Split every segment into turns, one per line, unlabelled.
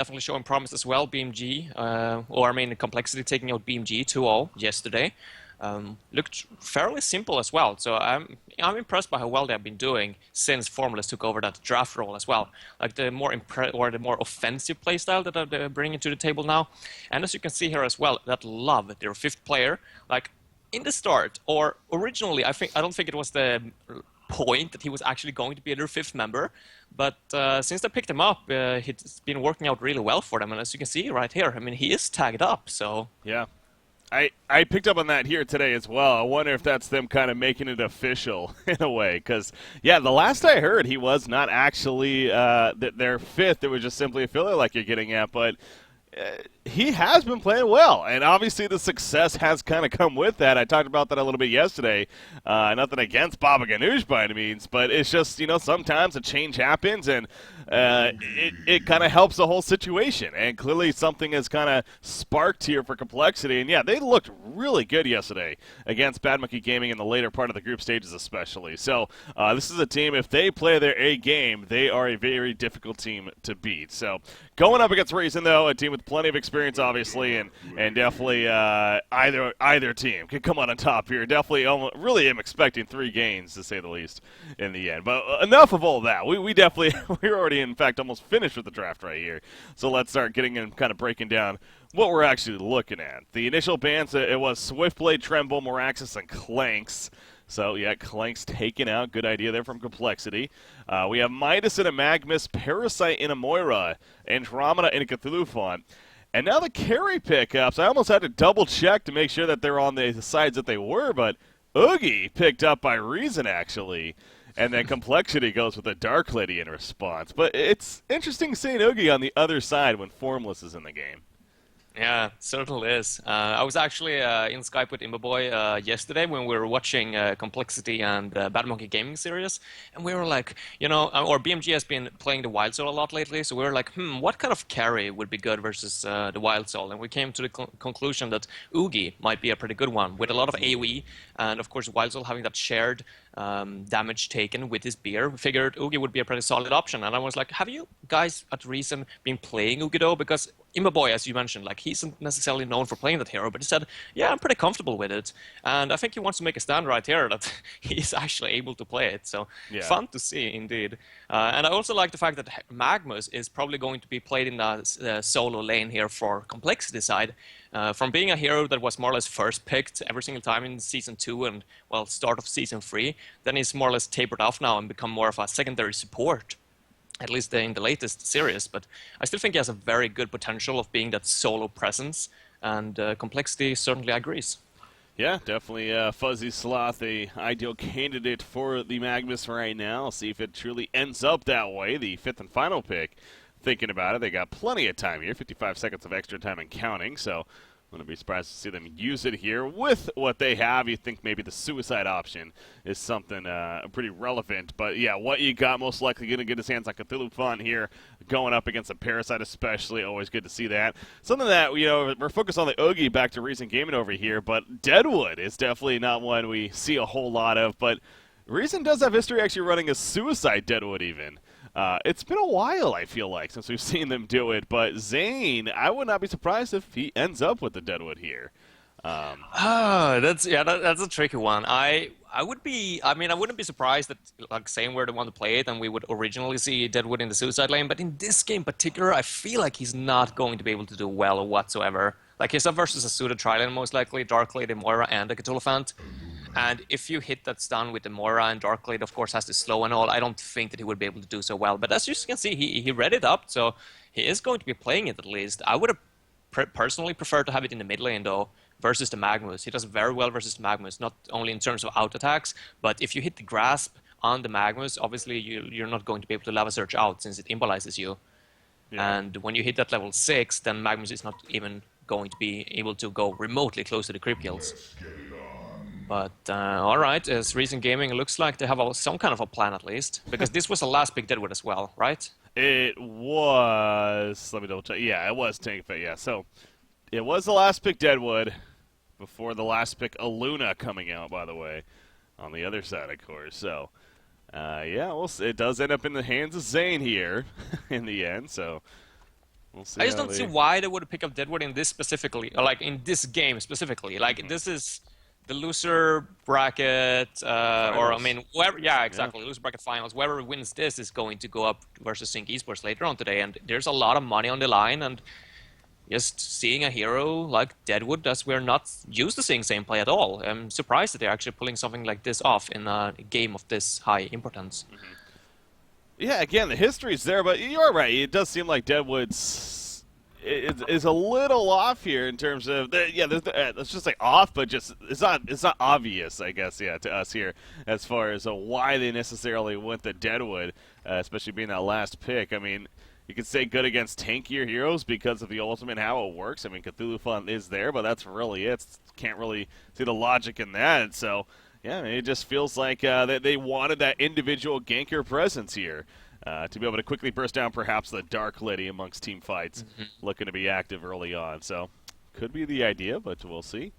definitely showing promise as well. BMG, or I mean, Complexity taking out BMG 2-0 yesterday. Looked fairly simple as well. So I'm impressed by how well they've been doing since Formless took over that draft role as well. Like the more the more offensive playstyle that they're bringing to the table now. And as you can see here as well, that Love, their fifth player, like in the start or originally, I don't think it was the point that he was actually going to be their fifth member. But since they picked him up, it's been working out really well for them. And as you can see right here, I mean, he is tagged up. So
Yeah. I picked up on that here today as well. I wonder if that's them kind of making it official in a way. Because, yeah, the last I heard, he was not actually their fifth. It was just simply a filler like you're getting at. But he has been playing well, and obviously the success has kind of come with that. I talked about that a little bit yesterday. Nothing against Baba Ganoush by any means, but it's just, sometimes a change happens, and it kind of helps the whole situation. And clearly something has kind of sparked here for Complexity. And, yeah, they looked really good yesterday against Bad Monkey Gaming in the later part of the group stages especially. So this is a team, if they play their A game, they are a very difficult team to beat. So going up against Reason, though, a team with plenty of experience, obviously, and definitely either team can come on top here. Definitely, really am expecting 3 gains, to say the least, in the end. But enough of all that. We definitely, we're already, in fact, almost finished with the draft right here. So let's start getting in, kind of breaking down what we're actually looking at. The initial bans, it was Swiftblade, Tremble, Moraxis, and Clanks. So, yeah, Clank's taken out. Good idea there from Complexity. We have Midas and a Magmus, Parasite in a Moira, Andromeda in a Cthulhu font. And now the carry pickups. I almost had to double check to make sure that they're on the sides that they were, but Oogie picked up by Reason, actually. And then Complexity goes with a Dark Lady in response. But it's interesting seeing Oogie on the other side when Formless is in the game.
yeah, certainly is. I was actually in Skype with Imboboy yesterday when we were watching Complexity and Bad Monkey Gaming series, and we were like, or BMG has been playing the Wild Soul a lot lately, so we were like, what kind of carry would be good versus the Wild Soul? And we came to the conclusion that Oogie might be a pretty good one with a lot of AoE, and of course Wild Soul having that shared damage taken with his beer. We figured Oogie would be a pretty solid option, and I was like, have you guys at Reason been playing Oogie though? Because Imboboy, as you mentioned, like he isn't necessarily known for playing that hero, but he said, yeah, I'm pretty comfortable with it. And I think he wants to make a stand right here that he's actually able to play it. So
Yeah.
fun to see, indeed. And I also like the fact that Magmus is probably going to be played in the solo lane here for Complexity side. From being a hero that was more or less first picked every single time in Season 2 and, well, start of Season 3, then he's more or less tapered off now and become more of a secondary support, at least in the latest series. But I still think he has a very good potential of being that solo presence, and Complexity certainly agrees.
Yeah, definitely Fuzzy Sloth, the ideal candidate for the Magnus right now. See if it truly ends up that way, the 5th and final pick. Thinking about it, they got plenty of time here, 55 seconds of extra time and counting, so wouldn't be surprised to see them use it here with what they have. You think maybe the suicide option is something pretty relevant. But, yeah, what you got most likely going to get his hands on Cthulhu Fun here, going up against a Parasite especially. Always good to see that. Something that, we're focused on the Oogie back to recent gaming over here, but Deadwood is definitely not one we see a whole lot of. But Reason does have history actually running a suicide Deadwood even. It's been a while, I feel like, since we've seen them do it. But Zane, I would not be surprised if he ends up with the Deadwood here.
That's a tricky one. I would be. I mean, I wouldn't be surprised that like saying where they want to play it, and we would originally see Deadwood in the suicide lane. But in this game in particular, I feel like he's not going to be able to do well whatsoever. Like he's up versus a suited Trilane most likely, Dark Lady, Moira, and a Cthulhu. And if you hit that stun with the Moira, and Darkblade, of course, has the slow and all, I don't think that he would be able to do so well. But as you can see, he read it up, so he is going to be playing it at least. I would have personally preferred to have it in the mid lane, though, versus the Magmus. He does very well versus the Magmus, not only in terms of out attacks, but if you hit the Grasp on the Magmus, obviously you're not going to be able to Lava Surge out since it immobilizes you. Yeah. And when you hit that level 6, then Magmus is not even going to be able to go remotely close to the creep kills. But, alright, as Recent Gaming, it looks like they have some kind of a plan at least. Because this was the last pick Deadwood as well, right?
It was... Let me double check. Yeah, it was Tank Fit, yeah. So, it was the last pick Deadwood before the last pick Aluna coming out, by the way. On the other side, of course. So, yeah, it does end up in the hands of Zane here in the end, so... We'll see
I just
how
don't see
they.
why they would pick up Deadwood in this specifically, or like in this game specifically. Like this is the loser bracket, or I
Finals.
mean, whoever. Yeah,
Yeah.
exactly. Loser bracket finals. Whoever wins this is going to go up versus Sync Esports later on today, and there's a lot of money on the line. And just seeing a hero like Deadwood, as we're not used to seeing same play at all. I'm surprised that they're actually pulling something like this off in a game of this high importance.
Yeah, again, the history's there, but you're right. It does seem like Deadwood's is a little off here in terms of let's just say off, but just it's not obvious, I guess, to us here as far as why they necessarily went the Deadwood, especially being that last pick. I mean, you could say good against tankier heroes because of the ultimate and how it works. I mean, Cthulhu Font is there, but that's really it. Can't really see the logic in that. So. Yeah, it just feels like they wanted that individual ganker presence here to be able to quickly burst down perhaps the Dark Lady amongst team fights, looking to be active early on. So, could be the idea, but we'll see.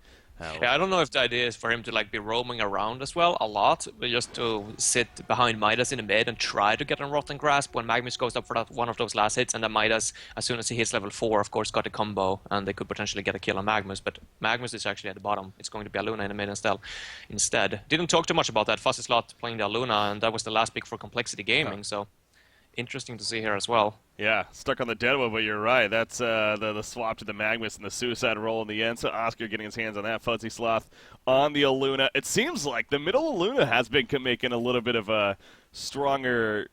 Yeah, I don't know if the idea is for him to like be roaming around as well a lot, but just to sit behind Midas in the mid and try to get on Rotten Grasp when Magnus goes up for that one of those last hits, and then Midas, as soon as he hits level 4, of course, got a combo, and they could potentially get a kill on Magnus, but Magnus is actually at the bottom. It's going to be Aluna in the mid instead. Didn't talk too much about that. Fuzzy Slot playing the Aluna, and that was the last pick for Complexity Gaming, so interesting to see here as well.
Yeah, stuck on the Deadwood, but you're right. That's the swap to the Magnus and the Suicide roll in the end. So Oscar getting his hands on that. Fuzzy Sloth on the Aluna. It seems like the middle Aluna has been making a little bit of a stronger.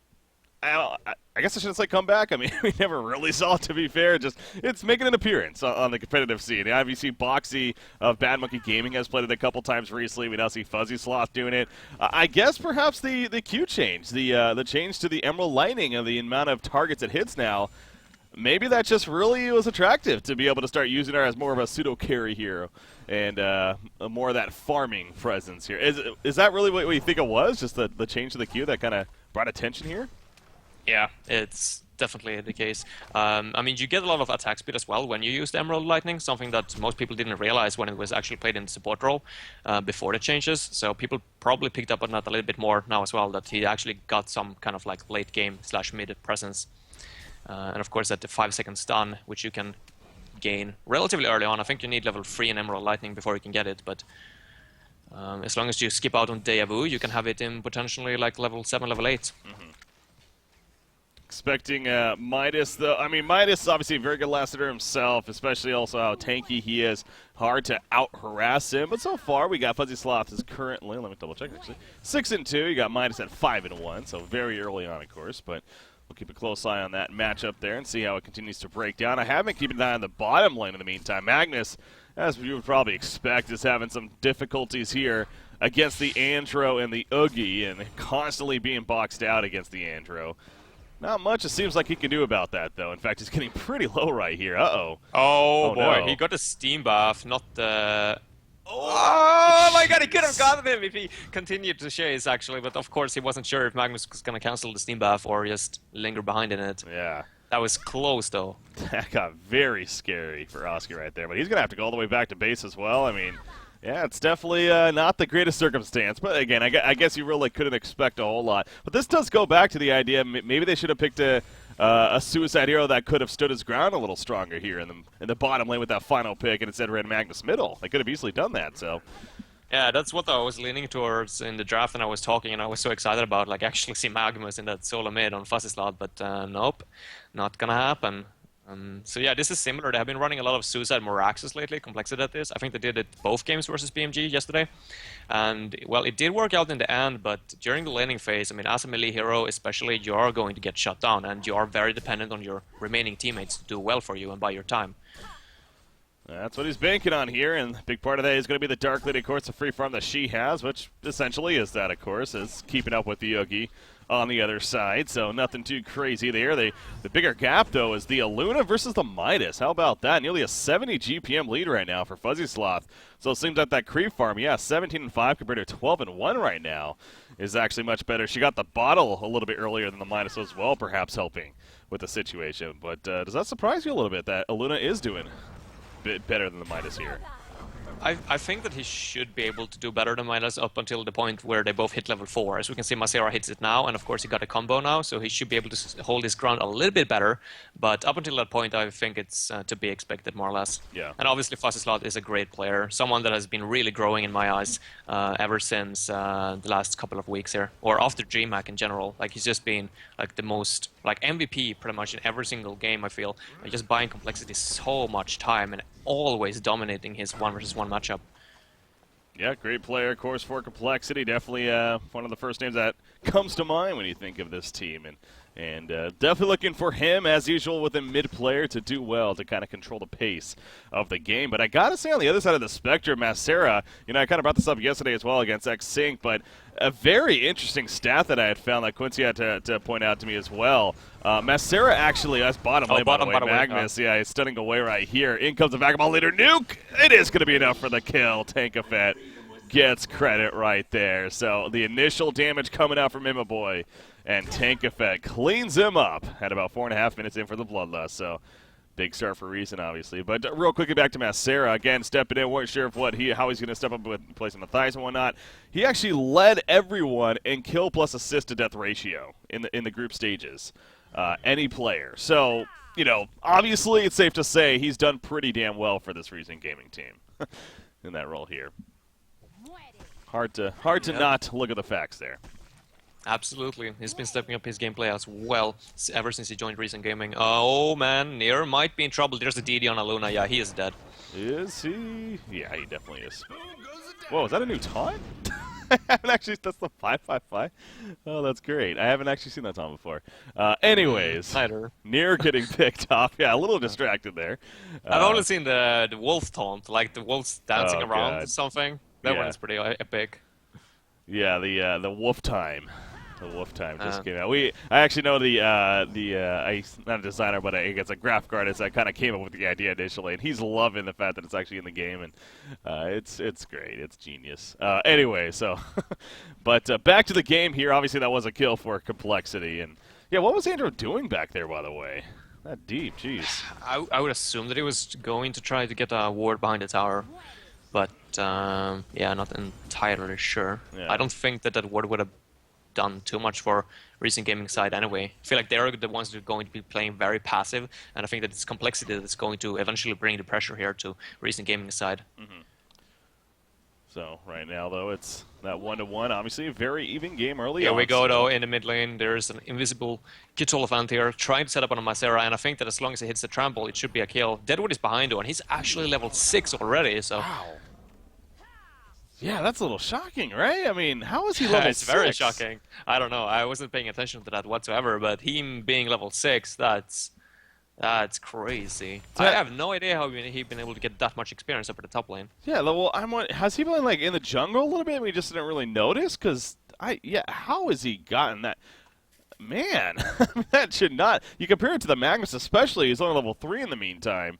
I guess I shouldn't say comeback. I mean, we never really saw it, to be fair. Just it's making an appearance on the competitive scene. The IVC Boxy of Bad Monkey Gaming has played it a couple times recently. We now see Fuzzy Sloth doing it. I guess perhaps the Q change, the change to the Emerald Lightning and the amount of targets it hits now. Maybe that just really was attractive to be able to start using her as more of a pseudo carry hero and more of that farming presence here. Is that really what you think it was? Just the change to the Q that kind of brought attention here?
Yeah, it's definitely the case. I mean, you get a lot of attack speed as well when you use the Emerald Lightning, something that most people didn't realize when it was actually played in the support role before the changes. So people probably picked up on that a little bit more now as well, that he actually got some kind of like late game / mid presence. And of course, at the 5-second stun, which you can gain relatively early on. I think you need level 3 in Emerald Lightning before you can get it, but as long as you skip out on Deja Vu, you can have it in potentially like level 7, level 8.
Expecting Midas, though. I mean, Midas is obviously a very good last hitter himself, especially also how tanky he is. Hard to out-harass him. But so far, we got Fuzzy Sloth is currently, let me double-check, actually, 6-2. You got Midas at 5-1, so very early on, of course. But we'll keep a close eye on that matchup there and see how it continues to break down. I have been keeping an eye on the bottom lane in the meantime. Magnus, as you would probably expect, is having some difficulties here against the Andro and the Oogie, and constantly being boxed out against the Andro. Not much it seems like he can do about that, though. In fact, he's getting pretty low right here. Uh-oh.
Oh boy,
no.
he got a steam buff, not the... Oh my god, he could have gotten him if he continued to chase, actually. But of course, he wasn't sure if Magnus was going to cancel the steam buff or just linger behind in it.
Yeah.
That was close, though.
That got very scary for Oscar right there. But he's going to have to go all the way back to base as well. I mean... Yeah, it's definitely not the greatest circumstance. But again, I guess you really couldn't expect a whole lot. But this does go back to the idea maybe they should have picked a suicide hero that could have stood his ground a little stronger here in the bottom lane with that final pick, and instead ran Magnus middle. They could have easily done that. So.
Yeah, that's what I was leaning towards in the draft, and I was talking, and I was so excited about like actually see Magnus in that solo mid on Fuzzy Slot, but nope, not gonna happen. So yeah, this is similar. They have been running a lot of Suicide Moraxes lately, Complexity at this. I think they did it both games versus BMG yesterday. And, well, it did work out in the end, but during the laning phase, I mean, as a melee hero especially, you are going to get shut down, and you are very dependent on your remaining teammates to do well for you and buy your time.
That's what he's banking on here, and a big part of that is going to be the Dark Lady, of course, the free farm that she has, which essentially is that, of course, is keeping up with the Oogie on the other side, so nothing too crazy there. The bigger gap, though, is the Aluna versus the Midas. How about that? Nearly a 70 GPM lead right now for Fuzzy Sloth. So it seems like that creep farm, yeah, 17-5 compared to 12-1 right now is actually much better. She got the bottle a little bit earlier than the Midas as well, perhaps helping with the situation. But does that surprise you a little bit that Aluna is doing a bit better than the Midas here?
I think that he should be able to do better than Midas up until the point where they both hit level 4. As we can see, Masera hits it now, and of course he got a combo now, so he should be able to hold his ground a little bit better. But up until that point, I think it's to be expected, more or less.
Yeah.
And obviously, Fuzzy is a great player, someone that has been really growing in my eyes ever since the last couple of weeks here, or after GMAC in general. Like, he's just been like the most like MVP pretty much in every single game, I feel. Just buying complexity so much time and always dominating his 1v1 matchup.
Yeah, great player, of course, for complexity. Definitely one of the first names that comes to mind when you think of this team. And definitely looking for him, as usual, with a mid-player to do well to kind of control the pace of the game. But I got to say, on the other side of the spectrum, Masera, you know, I kind of brought this up yesterday as well against X-Sync, but a very interesting stat that I had found that Quincy had to point out to me as well. Masera actually, that's bottom lane, by the way. Magnus, yeah, he's stunning away right here. In comes the Vagabond leader, Nuke. It is going to be enough for the kill. Tankafet gets credit right there. So the initial damage coming out from Boy. And Tankafet cleans him up at about 4.5 minutes in for the Bloodlust. So big start for Reason, obviously. But real quickly back to Masera. Again, stepping in, weren't sure of how he's going to step up with placing the thighs and whatnot. He actually led everyone in kill plus assist to death ratio in the group stages. Any player. So, you know, obviously it's safe to say he's done pretty damn well for this Reason Gaming team in that role here. Hard to not look at the facts there.
Absolutely. He's been stepping up his gameplay as well ever since he joined Reason Gaming. Oh, man. Nier might be in trouble. There's a DD on Aluna. Yeah, he is dead.
Is he? Yeah, he definitely is. Whoa, is that a new taunt? I haven't actually, that's the 555. Oh, that's great. I haven't actually seen that taunt before. Anyways, Nier getting picked off. Yeah, a little distracted there.
I've only seen the wolf taunt, like the wolves dancing around or something. That one is pretty epic.
Yeah, the wolf time. The wolf time just came out. I actually know I'm not a designer, but it's a graphic artist that kind of came up with the idea initially, and he's loving the fact that it's actually in the game, and it's great. It's genius. Anyway, so, but back to the game here. Obviously, that was a kill for complexity, and yeah, what was Andrew doing back there, by the way? That deep, jeez.
I would assume that he was going to try to get a ward behind the tower, but yeah, not entirely sure.
Yeah.
I don't think that ward would have done too much for Reason Gaming side anyway. I feel like they're the ones that are going to be playing very passive, and I think that it's complexity that's going to eventually bring the pressure here to Reason Gaming side.
Mm-hmm. So right now, though, it's that 1-1. Obviously, a very even game early on.
Here we go, though, in the mid lane. There's an invisible Kitolofant here trying to set up on a Masera, and I think that as long as he hits the trample, it should be a kill. Deadwood is behind, though, and he's actually level 6 already, so...
Wow. Yeah, that's a little shocking, right? I mean, how is he level 6?
It's very shocking. I don't know. I wasn't paying attention to that whatsoever, but him being level 6, that's crazy. I have no idea how he's been able to get that much experience up at the top lane.
Yeah, well, has he been like in the jungle a little bit? We just didn't really notice, because how has he gotten that? Man, that should not. You compare it to the Magnus, especially. He's only level 3 in the meantime.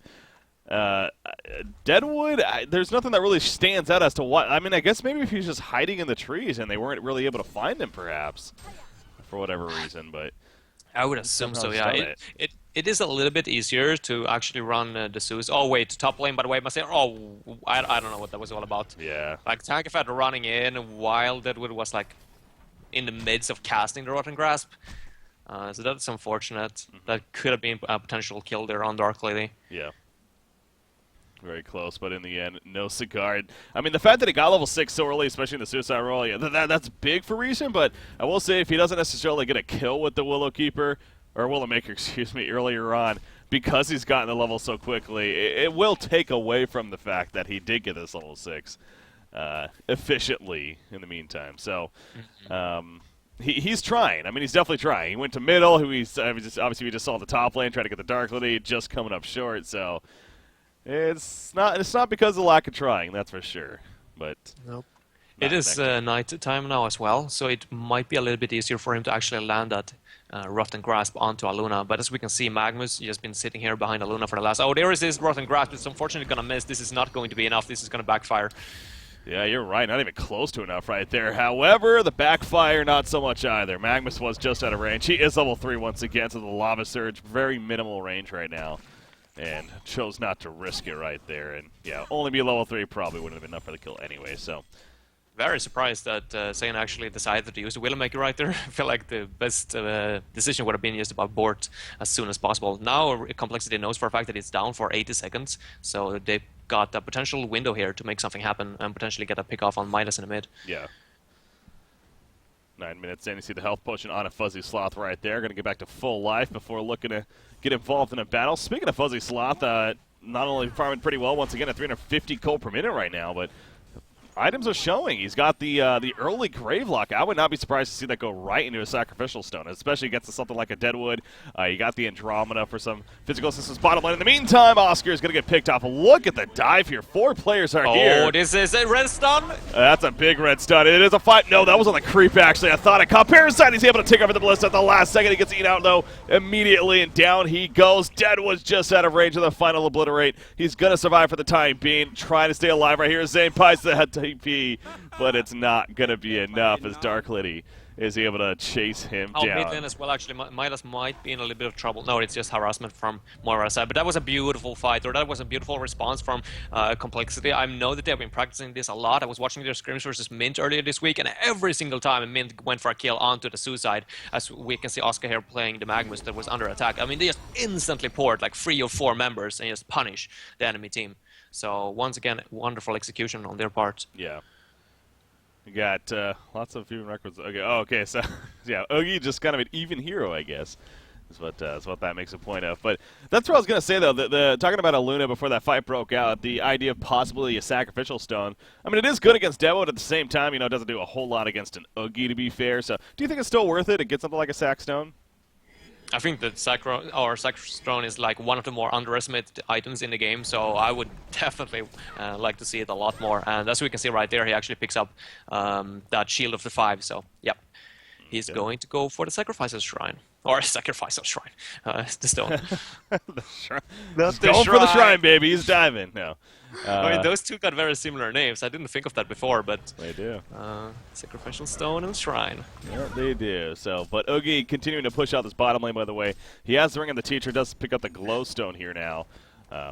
Deadwood, there's nothing that really stands out as to what. I mean, I guess maybe if he's just hiding in the trees and they weren't really able to find him, perhaps, for whatever reason. But
I would assume so. Yeah, it is a little bit easier to actually run the Zeus. Oh wait, top lane by the way. I don't know what that was all about.
Yeah,
like Tankafet running in while Deadwood was like in the midst of casting the Rotten Grasp. So that's unfortunate. Mm-hmm. That could have been a potential kill there on Dark Lady.
Yeah. Very close, but in the end, no cigar. I mean, the fact that he got level 6 so early, especially in the suicide role, yeah, that's big for Reason, but I will say if he doesn't necessarily get a kill with the Willowkeeper, or Willowmaker, excuse me, earlier on, because he's gotten the level so quickly, it will take away from the fact that he did get this level 6 efficiently in the meantime. So, he's trying. I mean, he's definitely trying. He went to middle, obviously we just saw the top lane, trying to get the Dark Lady, just coming up short, so... It's not because of lack of trying, that's for sure. But
nope. It is night time now as well, so it might be a little bit easier for him to actually land that Rotten Grasp onto Aluna. But as we can see, Magnus just been sitting here behind Aluna for the last... Oh, there is this Rotten Grasp. It's unfortunately going to miss. This is not going to be enough. This is going to backfire.
Yeah, you're right. Not even close to enough right there. However, the backfire, not so much either. Magnus was just out of range. He is level 3 once again, so the Lava Surge, very minimal range right now. and chose not to risk it right there. And yeah, only be level 3 probably wouldn't have been enough for the kill anyway. So
Very surprised that Zayn actually decided to use the Widowmaker right there. I feel like the best decision would have been just to abort as soon as possible. Now Complexity knows for a fact that it's down for 80 seconds, so they got a potential window here to make something happen and potentially get a pick off on Midas in the mid.
yeah. 9 minutes in, you see the health potion on a Fuzzy Sloth right there. Going to get back to full life before looking to get involved in a battle. Speaking of Fuzzy Sloth, not only farming pretty well, once again at 350 coal per minute right now, but items are showing. He's got the early Gravelock. I would not be surprised to see that go right into a Sacrificial Stone, especially against something like a Deadwood. You got the Andromeda for some physical assistance bottom lane. In the meantime, Oscar is going to get picked off. Look at the dive here. 4 players are here.
Oh, this is a red stun.
That's a big red stun. It is a fight. No, that was on the creep, actually. I thought it caught Parasite. He's able to take over the Ballista at the last second. He gets eaten out, though, immediately, and down he goes. Deadwood's just out of range of the final Obliterate. He's going to survive for the time being, trying to stay alive right here. Zane Pies the head TP, but it's not going to be enough as Dark Liddy is able to chase him down.
Mid lane as well, actually. Midas might be in a little bit of trouble. No, it's just harassment from Moira's side. But that was a beautiful fight, or that was a beautiful response from Complexity. I know that they've been practicing this a lot. I was watching their scrims versus Mint earlier this week, and every single time Mint went for a kill onto the Suicide, as we can see Oscar here playing the Magnus that was under attack. I mean, they just instantly poured like 3 or 4 members and just punish the enemy team. So once again, wonderful execution on their part.
Yeah. We got lots of human records. Okay, okay, so yeah, Oogie just kind of an even hero, I guess, is what that makes a point of. But that's what I was gonna say though. The talking about a Luna before that fight broke out, the idea of possibly a Sacrificial Stone. I mean, it is good against Devo, but at the same time, you know, it doesn't do a whole lot against an Oogie, to be fair. So, do you think it's still worth it to get something like a Sac Stone?
I think that Sacrostone is like one of the more underestimated items in the game, so I would definitely like to see it a lot more. And as we can see right there, he actually picks up that Shield of the 5, so yep. He's going to go for the Sacrificer's Shrine. Or Sacrificer's Shrine. The stone.
He's going for the shrine, baby. He's diving. No.
I mean, those two got very similar names. I didn't think of that before, but
they do.
Sacrificial Stone and Shrine.
Yeah, they do. So, but Oogie continuing to push out this bottom lane, by the way. He has the Ring of the Teacher, does pick up the Glowstone here now.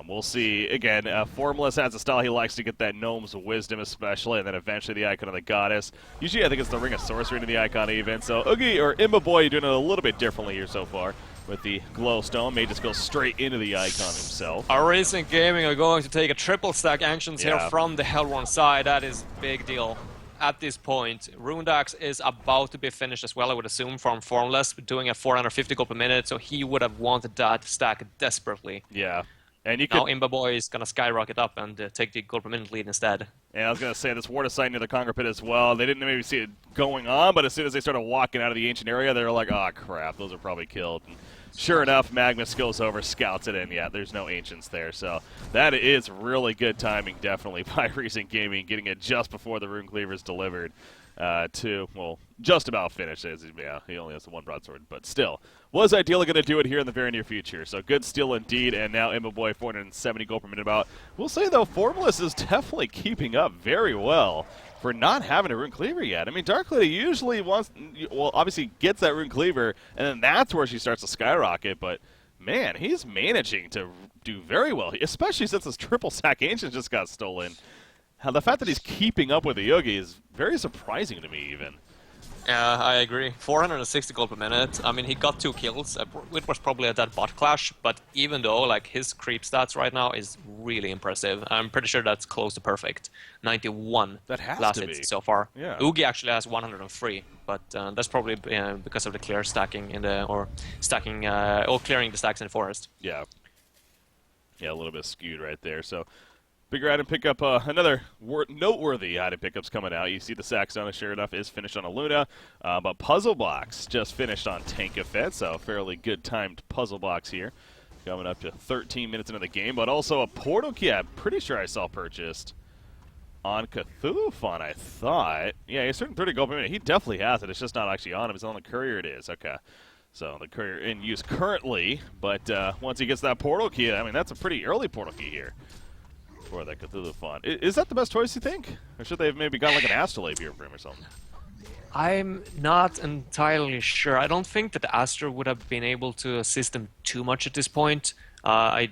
We'll see. Again, Formless has a style he likes to get that Gnome's Wisdom especially, and then eventually the Icon of the Goddess. Usually I think it's the Ring of Sorcery into the Icon even. So Oogie, or Imba Boy, doing it a little bit differently here so far with the Glowstone. May just go straight into the Icon himself.
Our Racing Gaming are going to take a triple stack Ancients here from the Hellborn side. That is big deal. At this point, Rundax is about to be finished as well, I would assume, from Formless, doing a 450 gold per minute, so he would have wanted that stack desperately.
Yeah. And you
now Imba Boy is going to skyrocket up and take the gold per minute lead instead.
Yeah, I was going to say, this Ward of Sight near the Conquer Pit as well. They didn't maybe see it going on, but as soon as they started walking out of the ancient area, they were like, oh, crap, those are probably killed. And sure enough, Magnus goes over, scouts it in. Yeah, there's no Ancients there. So that is really good timing, definitely, by Recent Gaming, getting it just before the Rune Cleaver is delivered to, well, just about finished. Yeah, he only has the 1 broadsword, but still. Was ideally going to do it here in the very near future. So good steal indeed, and now Imba Boy 470 gold per minute about. We'll say, though, Formless is definitely keeping up very well for not having a Rune Cleaver yet. I mean, Dark Lady usually wants, well, obviously gets that Rune Cleaver, and then that's where she starts to skyrocket, but man, he's managing to do very well, especially since his triple sack Ancient just got stolen. The fact that he's keeping up with the Yogi is very surprising to me, even.
Yeah, I agree. 460 gold per minute. I mean, he got 2 kills. It was probably a dead bot clash, but even though, like, his creep stats right now is really impressive. I'm pretty sure that's close to perfect. 91
that has
last
to be.
hits so far.
Yeah.
Oogie actually has 103, but that's probably because of the clear stacking in the, or clearing the stacks in the forest.
Yeah. Yeah, a little bit skewed right there. So bigger item pickup, another noteworthy item pickups coming out. You see the Saxona, sure enough, is finished on a Luna, but Puzzle Box just finished on Tankafet, so fairly good timed Puzzle Box here. Coming up to 13 minutes into the game, but also a Portal Key I'm pretty sure I saw purchased on Cthulhu-Fon, I thought. Yeah, he's certain 30 gold per minute. He definitely has it. It's just not actually on him. It's on the courier it is. Okay. So the courier in use currently, but once he gets that Portal Key, I mean, that's a pretty early Portal Key here for that Cthulhu-Fon. Is that the best choice, you think? Or should they have maybe got like an Astrolabe here for him or something?
I'm not entirely sure. I don't think that Astra would have been able to assist him too much at this point. I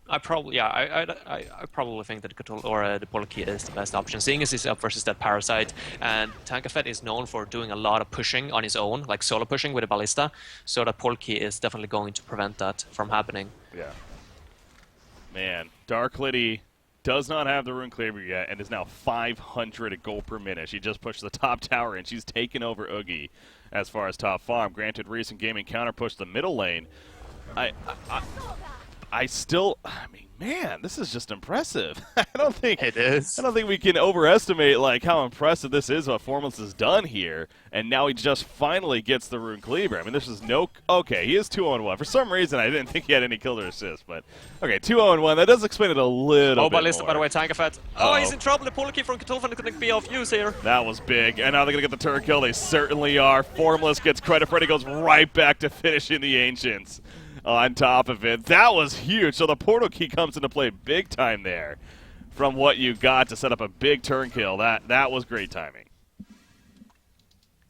I probably, yeah, I probably think that Cthulhu or the Polki is the best option, seeing as he's up versus that Parasite, and Tankafet is known for doing a lot of pushing on his own, like solo pushing with a Ballista, so that Polki is definitely going to prevent that from happening.
Yeah. Man, Dark Lady does not have the Rune Cleaver yet and is now 500 gold per minute. She just pushed the top tower and she's taken over Oogie as far as top farm. Granted, recent gaming counter pushed the middle lane. I, I, I still, I mean, man, this is just impressive.
It is.
I don't think we can overestimate like how impressive this is. What Formless has done here, and now he just finally gets the Rune Cleaver. I mean, this is no okay. He is 2-0-1. For some reason, I didn't think he had any killer assists, but okay, 2-0-1. That does explain it a little bit
Ballista,
more.
by the way, Tankafet. Oh, he's in trouble. The Polki from Cthulhu going to be off use here.
That was big, and now they're gonna get the turret kill. They certainly are. Formless gets credit for it. He goes right back to finishing the Ancients. On top of it. That was huge. So the portal key comes into play big time there from what you got to set up a big turn kill. That was great timing.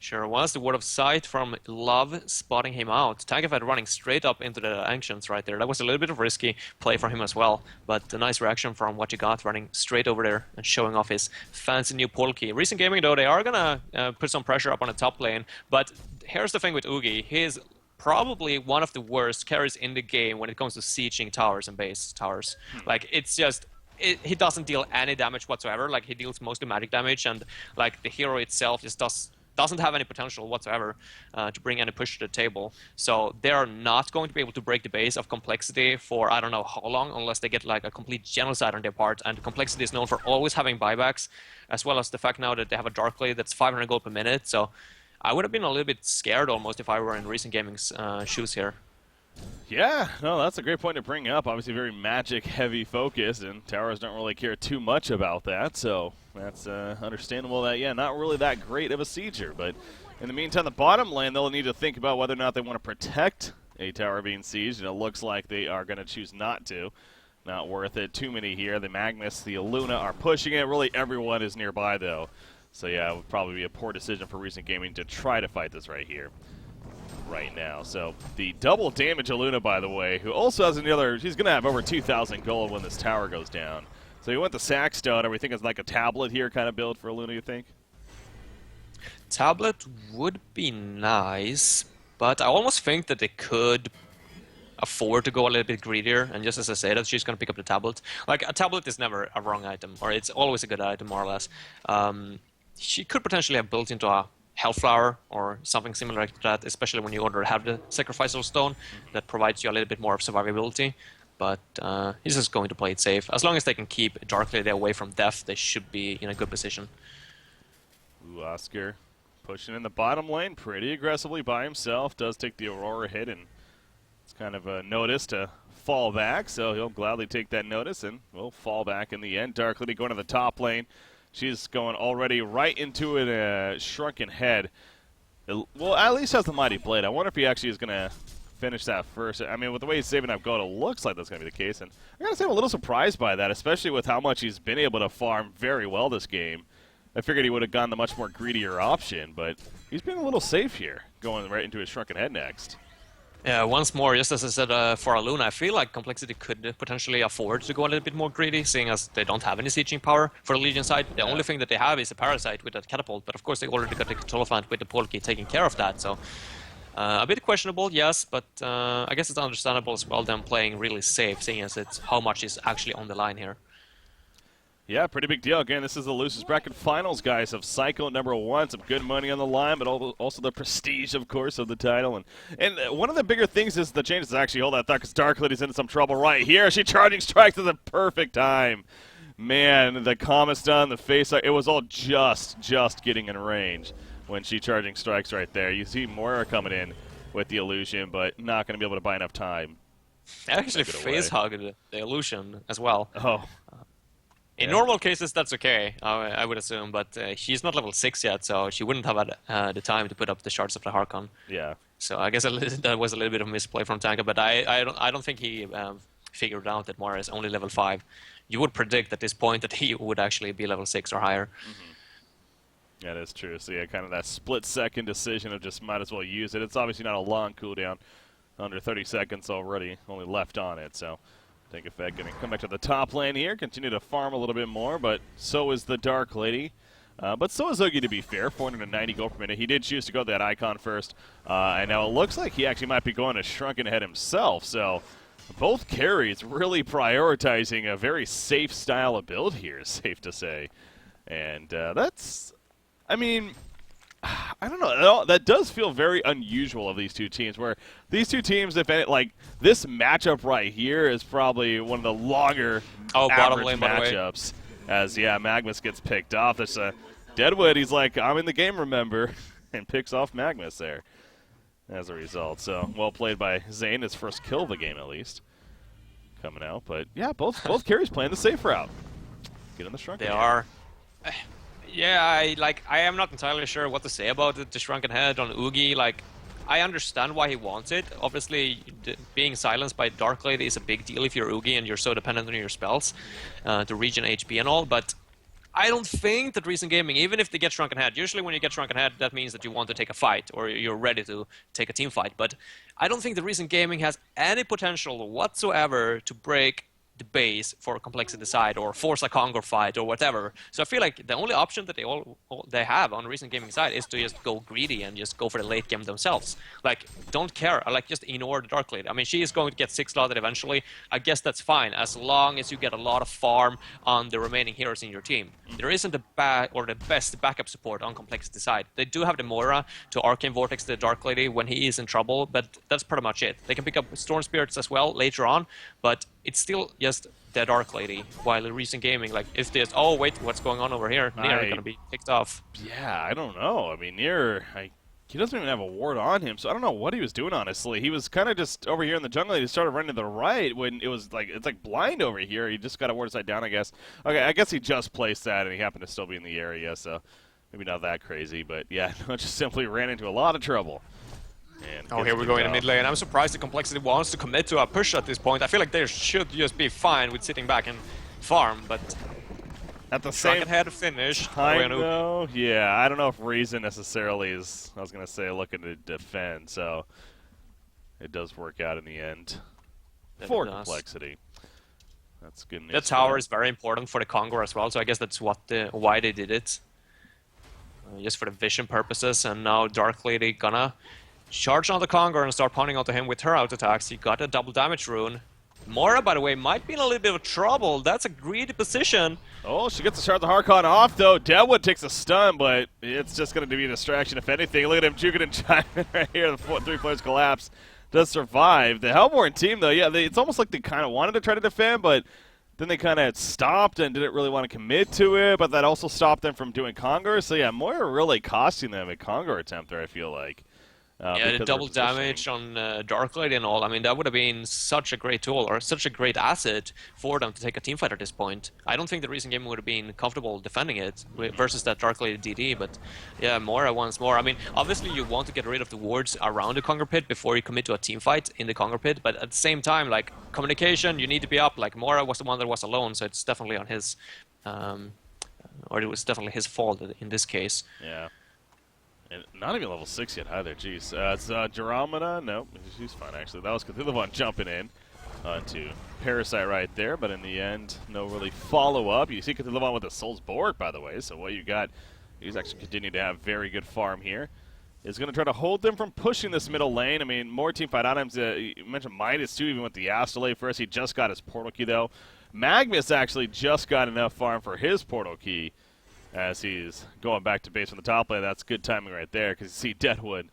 Sure was. The word of sight from Love spotting him out. Tankafet running straight up into the Ancients right there. That was a little bit of a risky play for him as well, but a nice reaction from what you got, running straight over there and showing off his fancy new portal key. Recent Gaming, though, they are going to put some pressure up on the top lane, but here's the thing with Oogie. He's probably one of the worst carries in the game when it comes to sieging towers and base towers. Like, it's just, he doesn't deal any damage whatsoever. Like, he deals mostly magic damage, and like the hero itself just doesn't have any potential whatsoever to bring any push to the table. So they're not going to be able to break the base of Complexity for I don't know how long, unless they get like a complete genocide on their part. And Complexity is known for always having buybacks, as well as the fact now that they have a Dark Blade that's 500 gold per minute. So I would have been a little bit scared almost if I were in Recent Gaming's shoes here.
Yeah, no, that's a great point to bring up. Obviously, very magic-heavy focus, and towers don't really care too much about that, so that's understandable that, yeah, not really that great of a sieger. But in the meantime, the bottom lane, they'll need to think about whether or not they want to protect a tower being sieged, and it looks like they are going to choose not to. Not worth it. Too many here. The Magnus, the Luna are pushing it. Really, everyone is nearby, though. So yeah, it would probably be a poor decision for Recent Gaming to try to fight this right here, right now. So the double damage Luna, by the way, who also has another, he's going to have over 2,000 gold when this tower goes down. So he went the Sackstone. Are we thinking it's like a tablet here kind of build for Luna, you think?
Tablet would be nice, but I almost think that they could afford to go a little bit greedier, and just as I say that, she's going to pick up the tablet. Like, a tablet is never a wrong item, or it's always a good item, more or less. She could potentially have built into a Hellflower or something similar like that, especially when you already have the Sacrificial Stone that provides you a little bit more of survivability. But he's just going to play it safe. As long as they can keep Dark Lady away from death, they should be in a good position.
Ooh, Oscar pushing in the bottom lane pretty aggressively by himself. Does take the Aurora hit, and it's kind of a notice to fall back, so he'll gladly take that notice and will fall back in the end. Dark Lady going to the top lane. She's going already right into a Shrunken Head. Well, at least has the Mighty Blade. I wonder if he actually is going to finish that first. I mean, with the way he's saving up gold, it looks like that's going to be the case. And I got to say, I'm a little surprised by that, especially with how much he's been able to farm very well this game. I figured he would have gone the much more greedier option, but he's been a little safe here, going right into his Shrunken Head next.
Yeah, once more, just as I said for Aluna, I feel like Complexity could potentially afford to go a little bit more greedy, seeing as they don't have any sieging power for the Legion side. The only thing that they have is a Parasite with that Catapult, but of course they already got the Cthulhu with the Polki taking care of that, so a bit questionable, yes, but I guess it's understandable as well, them playing really safe, seeing as it's how much is actually on the line here.
Yeah, pretty big deal. Again, this is the Losers Bracket Finals, guys, of Cycle #1. Some good money on the line, but also the prestige, of course, of the title. And one of the bigger things is the changes. Actually, hold that thought, because Dark Lady's in some trouble right here. She charging strikes at the perfect time. Man, the calm is done, the face, it was all just getting in range when she charging strikes right there. You see Moira coming in with the illusion, but not going to be able to buy enough time.
I actually face hugged the illusion as well.
Oh.
In normal cases, that's okay, I would assume, but she's not level 6 yet, so she wouldn't have had the time to put up the Shards of the Harkon.
Yeah.
So I guess that was a little bit of a misplay from Tanka, but I don't think he figured out that Moira is only level 5. You would predict at this point that he would actually be level 6 or higher.
Mm-hmm. Yeah, that's true. So yeah, kind of that split-second decision of just might as well use it. It's obviously not a long cooldown, under 30 seconds already, only left on it, so Take effect. Going to come back to the top lane here. Continue to farm a little bit more, but so is the Dark Lady. But so is Oogie, to be fair. 490 gold per minute. He did choose to go that icon first. And now it looks like he actually might be going to Shrunken Head himself. So both carries really prioritizing a very safe style of build here, safe to say. And that's, I mean, I don't know. That does feel very unusual of these two teams, where these two teams, if any, like this matchup right here, is probably one of the longer
bottom
average
lane,
matchups. As Magnus gets picked off. That's Deadwood. He's like, I'm in the game, remember, and picks off Magnus there as a result. So well played by Zane. His first kill of the game, at least, coming out. But yeah, both carries playing the safe route. Get in the Shrunken.
They are. Yeah, I am not entirely sure what to say about the Shrunken Head on Oogie. Like, I understand why he wants it. Obviously, being silenced by Dark Lady is a big deal if you're Oogie and you're so dependent on your spells to regen HP and all. But I don't think that Recent Gaming, even if they get Shrunken Head, usually when you get Shrunken Head, that means that you want to take a fight or you're ready to take a team fight. But I don't think that Recent Gaming has any potential whatsoever to break the base for Complexity side or force a Congo fight or whatever. So I feel like the only option that they have on Recent Gaming side is to just go greedy and just go for the late game themselves. Like, don't care. Like, just ignore the Dark Lady. I mean, she is going to get 6-slotted eventually. I guess that's fine as long as you get a lot of farm on the remaining heroes in your team. There isn't the best backup support on Complexity side. They do have the Moira to Arcane Vortex the Dark Lady when he is in trouble, but that's pretty much it. They can pick up Storm Spirits as well later on, but it's still just the Dark Lady. While in Recent Gaming, like, if there's, oh wait, what's going on over here? Nier is gonna be picked off.
Yeah, I don't know. I mean, Nier, he doesn't even have a ward on him, so I don't know what he was doing, honestly. He was kind of just over here in the jungle. He started running to the right when it was like, it's like blind over here. He just got a ward side down, I guess. Okay, I guess he just placed that, and he happened to still be in the area, so maybe not that crazy. But yeah, no, just simply ran into a lot of trouble. And
here we go in the mid lane. I'm surprised the Complexity wants to commit to a push at this point. I feel like they should just be fine with sitting back and farm, but
at the same
head finish.
time, though, yeah, I don't know if Reason necessarily is, I was going to say, looking to defend, so it does work out in the end for Complexity. That's good news.
That tower is very important for the Congo as well, so I guess that's why they did it. Just for the vision purposes, and now Dark Lady gonna charge on the Congo and start pounding onto him with her out attacks. He got a double damage rune. Moira, by the way, might be in a little bit of trouble. That's a greedy position.
Oh, she gets to start the Harkon off, though. Deadwood takes a stun, but it's just going to be a distraction, if anything. Look at him juking and chiming right here. The 3 players collapse. Does survive. The Hellborn team, though, yeah, it's almost like they kind of wanted to try to defend, but then they kind of stopped and didn't really want to commit to it, but that also stopped them from doing Congo. So, yeah, Moira really costing them a Congo attempt there, I feel like.
Yeah, the double damage on Dark Lady and all. I mean, that would have been such a great tool or such a great asset for them to take a team fight at this point. I don't think the Recent Gaming would have been comfortable defending it versus that Dark Lady DD, but yeah, Moira once more. I mean, obviously you want to get rid of the wards around the Congo Pit before you commit to a team fight in the Congo Pit, but at the same time, like, communication, you need to be up. Like, Moira was the one that was alone, so it's definitely on his, or it was definitely his fault in this case.
Yeah. And not even level 6 yet either, jeez. It's Geramina. No, she's fine, actually. That was Cthulhu jumping in onto Parasite right there, but in the end, no really follow-up. You see Cthulhu with the Soul's Borg, by the way, so what you got, he's actually continuing to have very good farm here. Is going to try to hold them from pushing this middle lane. I mean, more teamfight items. You mentioned Midas, too, even with the Astrolabe first. He just got his portal key, though. Magnus actually just got enough farm for his portal key, as he's going back to base from the top lane. That's good timing right there, because you see Deadwood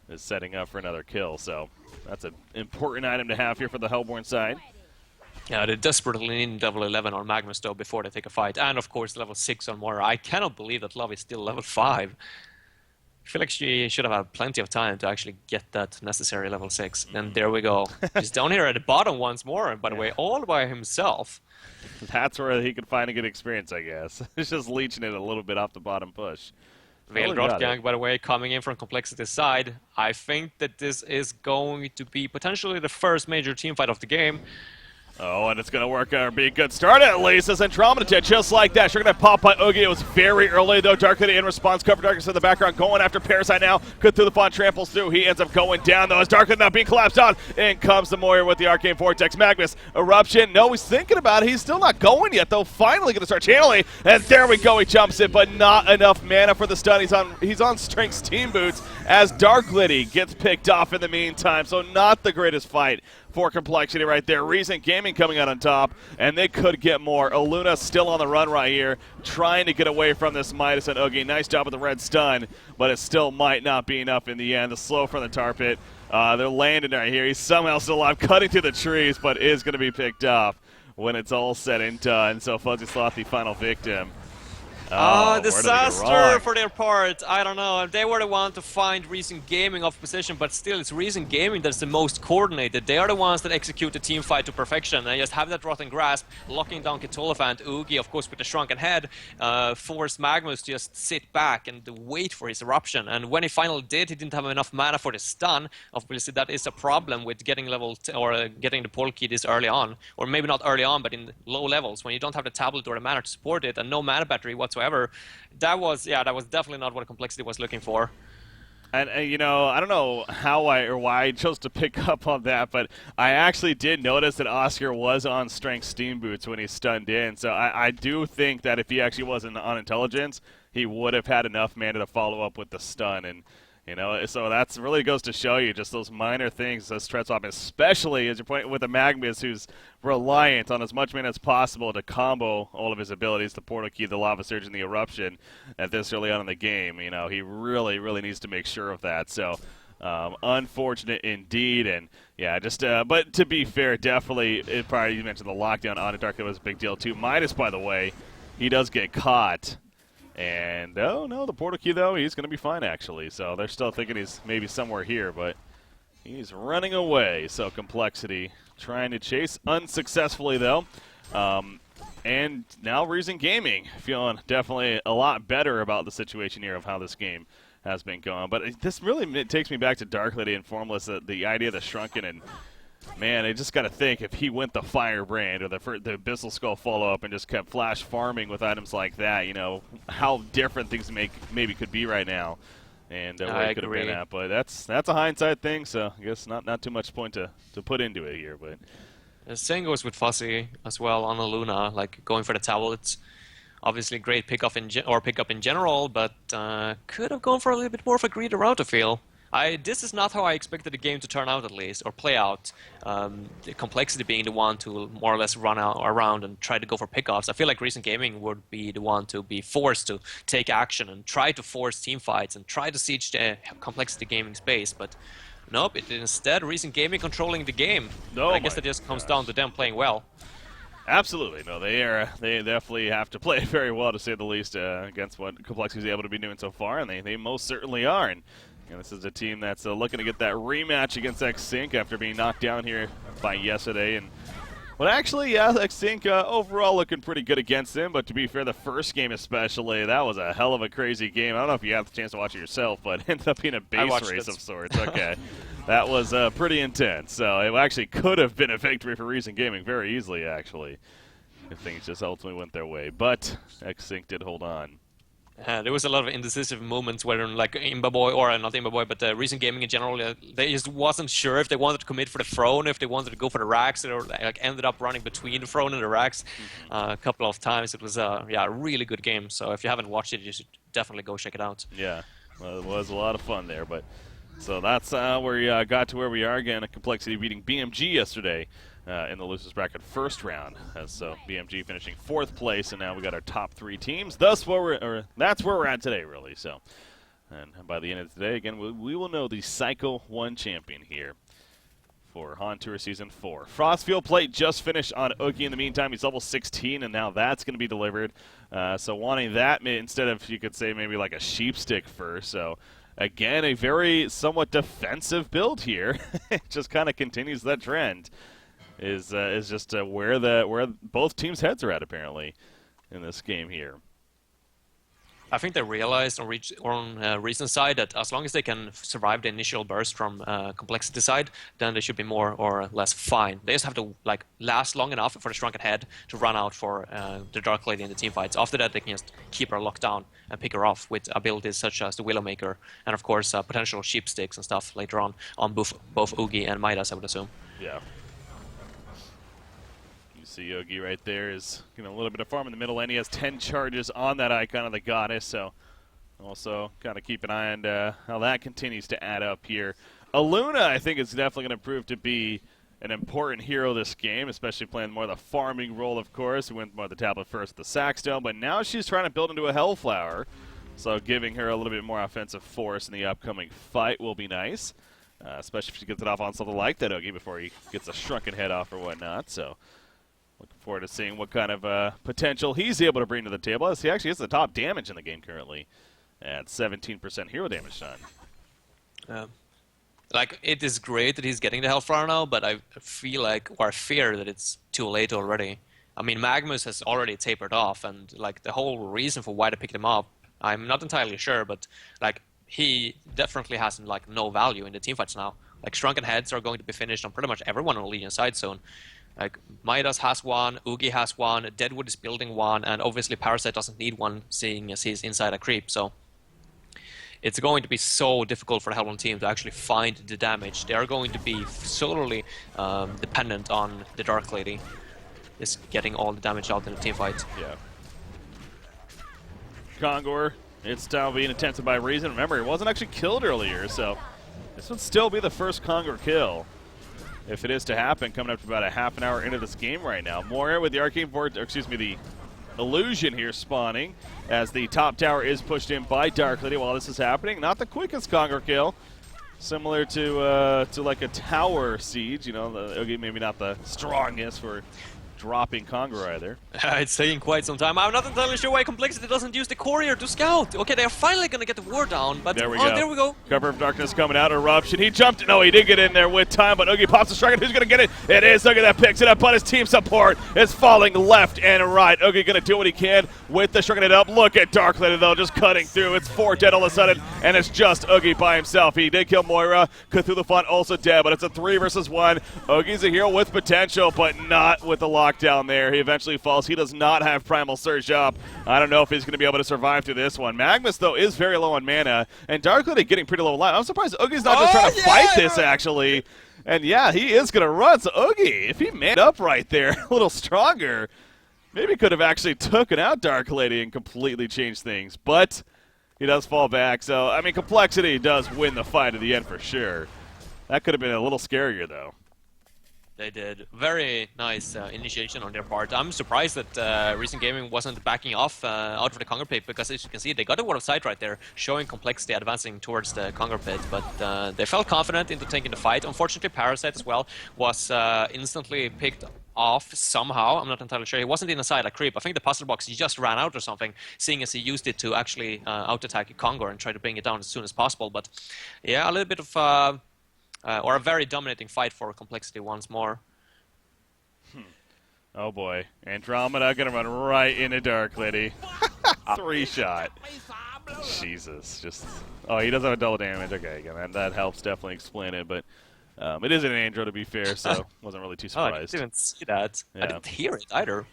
is setting up for another kill. So that's an important item to have here for the Hellborn side.
Yeah, they desperately need level 11 on Magnus, though, before they take a fight. And, of course, level 6 on Moira. I cannot believe that Love is still level 5. I feel like she should have had plenty of time to actually get that necessary level 6. And there we go. He's down here at the bottom once more, by the way, all by himself.
That's where he could find a good experience, I guess. It's just leeching it a little bit off the bottom push.
Veiled Gang, by the way, coming in from Complexity's side. I think that this is going to be potentially the first major team fight of the game.
Oh, and it's going to work out or be a good start at least as Andromeda just like that. Sure going to pop by Oogie. It was very early though. Dark Lady in response. Cover Darkness in the background going after Parasite now. Good through the pawn, tramples through. He ends up going down though as Dark Lady now being collapsed on. In comes the Moira with the Arcane Vortex. Magnus, Eruption. No, he's thinking about it. He's still not going yet though. Finally going to start channeling. And there we go. He jumps it, but not enough mana for the stun. He's on Strength Steam Boots as Dark Lady gets picked off in the meantime. So not the greatest fight for Complexity right there. Reason Gaming coming out on top, and they could get more. Aluna still on the run right here, trying to get away from this Midas and Oogie. Nice job with the red stun, but it still might not be enough in the end. The slow from the tar pit. They're landing right here. He's somehow still alive, cutting through the trees, but is going to be picked off when it's all said and done. So Fuzzy Sloth, the final victim. Oh,
disaster for their part. I don't know. They were the one to find Reason Gaming off position, but still, it's Reason Gaming that's the most coordinated. They are the ones that execute the team fight to perfection. And just have that rotten grasp, locking down Kitolophan. Oogie, of course, with the shrunken head, forced Magnus to just sit back and wait for his eruption. And when he finally did, he didn't have enough mana for the stun. Obviously, that is a problem with getting getting the portal key this early on, or maybe not early on, but in low levels when you don't have the tablet or the mana to support it, and no mana battery whatsoever. That was definitely not what Complexity was looking for.
And you know, I don't know how or why I chose to pick up on that, but I actually did notice that Oscar was on Strength Steam Boots when he stunned in. So I do think that if he actually wasn't on Intelligence, he would have had enough mana to follow up with the stun. And you know, so that's really goes to show you just those minor things as Tretzop, especially as you're pointing with a Magnus who's reliant on as much mana as possible to combo all of his abilities, the Portal Key, the Lava Surge, and the Eruption at this early on in the game. You know, he really, really needs to make sure of that. So, unfortunate indeed. And, yeah, just, but to be fair, definitely, probably you mentioned the lockdown on Dark, that was a big deal too. Midas, by the way, he does get caught. And, oh, no, the Portal Key, though, he's going to be fine, actually. So they're still thinking he's maybe somewhere here, but he's running away. So Complexity trying to chase unsuccessfully, though. And now Reason Gaming feeling definitely a lot better about the situation here of how this game has been going. But this really takes me back to Dark Lady and Formless, the idea of the Shrunken, and man, I just got to think if he went the Firebrand or the Abyssal Skull follow-up and just kept flash farming with items like that, you know, how different things maybe could be right now, and where it could have been at. But that's a hindsight thing, so I guess not too much point to put into it here. But
the same goes with Fuzzy as well on Aluna, like going for the tablets. Obviously, great pickup in general, but could have gone for a little bit more of a greedy route, I feel. This is not how I expected the game to turn out, at least, or play out. The Complexity being the one to more or less run around and try to go for pickoffs. I feel like Recent Gaming would be the one to be forced to take action and try to force team fights and try to siege the Complexity Gaming space, but nope, instead Recent Gaming controlling the game.
Oh,
I guess that just comes down to them playing well.
Absolutely, no. They definitely have to play very well, to say the least, against what Complexity is able to be doing so far, and they most certainly are. And this is a team that's looking to get that rematch against X-Sync after being knocked down here by yesterday. And well, actually, yeah, X-Sync overall looking pretty good against them. But to be fair, the first game especially, that was a hell of a crazy game. I don't know if you had the chance to watch it yourself, but it ended up being a base race of sorts. Okay, that was pretty intense. So it actually could have been a victory for Reason Gaming very easily, actually, if things just ultimately went their way. But X-Sync did hold on.
There was a lot of indecisive moments where, like Imbaboy, or not Imbaboy, but Recent Gaming in general, they just wasn't sure if they wanted to commit for the throne, if they wanted to go for the racks, or like ended up running between the throne and the racks a couple of times. It was a really good game. So if you haven't watched it, you should definitely go check it out.
Yeah, well, it was a lot of fun there. But so that's where we got to where we are again. Complexity beating BMG yesterday in the losers bracket first round. So BMG finishing 4th place, and now we got our top 3 teams. That's where we're at today, really. So, and by the end of today, again, we will know the Cycle 1 champion here for Han Tour Season 4. Frostfield Plate just finished on Oogie in the meantime. He's level 16, and now that's going to be delivered. So wanting that instead of, you could say, maybe like a sheepstick first. So again, a very somewhat defensive build here. It just kind of continues that trend. Is just where both teams' heads are at, apparently, in this game here.
I think they realized on Reason's side that as long as they can survive the initial burst from complexity side, then they should be more or less fine. They just have to like last long enough for the shrunken head to run out for the Dark Lady in the team fights. After that, they can just keep her locked down and pick her off with abilities such as the Willowmaker and of course potential sheep sticks and stuff later on both Oogie and Midas, I would assume.
Yeah. You see Yogi right there is a little bit of farm in the middle, and he has 10 charges on that icon of the goddess, so also kind of keep an eye on how that continues to add up here. Aluna, I think, is definitely going to prove to be an important hero this game, especially playing more of the farming role, of course. We went more of the tablet first, the Sackstone, but now she's trying to build into a Hellflower, so giving her a little bit more offensive force in the upcoming fight will be nice, especially if she gets it off on something like that Ogi before he gets a shrunken head off or whatnot. So looking forward to seeing what kind of potential he's able to bring to the table, as he actually is the top damage in the game currently at 17% hero damage done.
Like, it is great that he's getting the Hellflower now, but I feel like, or I fear that it's too late already. I mean, Magnus has already tapered off, and like the whole reason for why they picked him up, I'm not entirely sure, but like he definitely has like no value in the teamfights now. Like, Shrunken Heads are going to be finished on pretty much everyone on the Legion side zone. Like, Midas has one, Oogie has one, Deadwood is building one, and obviously Parasite doesn't need one, seeing as he's inside a creep, so it's going to be so difficult for the Hellborn team to actually find the damage. They are going to be solely dependent on the Dark Lady is getting all the damage out in the team fight.
Yeah. Kongor, it's now being attempted by Reason. Remember, he wasn't actually killed earlier, so this would still be the first Kongor kill, if it is to happen, coming up to about a half an hour into this game right now. Moira with the Arcane Vortex, or excuse me, the Illusion here spawning as the top tower is pushed in by Dark Lady while this is happening. Not the quickest Kongor kill, similar to like a tower siege. Okay, maybe not the strongest for dropping Kongor either.
It's taking quite some time. I'm not entirely sure why Complexity doesn't use the courier to scout. Okay, they're finally going to get the war down, but
there we
go.
Cover of Darkness coming out, Eruption. He jumped. No, he did get in there with time, but Oogie pops the strike. Who's going to get it? It is Oogie that picks it up, but his team support is falling left and right. Oogie going to do what he can with the striking it up. Look at Dark Lady, though, just cutting through. It's 4 dead all of a sudden, and it's just Oogie by himself. He did kill Moira. Cthulhu Font also dead, but it's a 3 versus 1. Oogie's a hero with potential, but not with the lockdown there. He eventually falls. He does not have Primal Surge up. I don't know if he's going to be able to survive through this one. Magnus, though, is very low on mana, and Dark Lady getting pretty low life. I'm surprised Oogie's not just trying to fight this, actually. And yeah, he is going to run. So Oogie, if he manned up right there a little stronger, maybe could have actually taken out Dark Lady and completely changed things. But he does fall back. So, I mean, Complexity does win the fight at the end for sure. That could have been a little scarier, though.
They did. Very nice initiation on their part. I'm surprised that Recent Gaming wasn't backing off out of the Kongor pit, because as you can see, they got a word of sight right there, showing Complexity advancing towards the Kongor pit, but they felt confident into taking the fight. Unfortunately, Parasite as well was instantly picked off somehow. I'm not entirely sure. He wasn't inside a creep. I think the puzzle box he just ran out or something, seeing as he used it to actually out-attack Kongor and try to bring it down as soon as possible. But yeah, a little bit of or a very dominating fight for Complexity once more.
Oh boy, Andromeda gonna run right into Dark Lady. 3-shot. Jesus, just he does have a double damage. Okay, again, that helps definitely explain it, but it is an Andro to be fair, so wasn't really too surprised.
I didn't see that. Yeah. I didn't hear it either.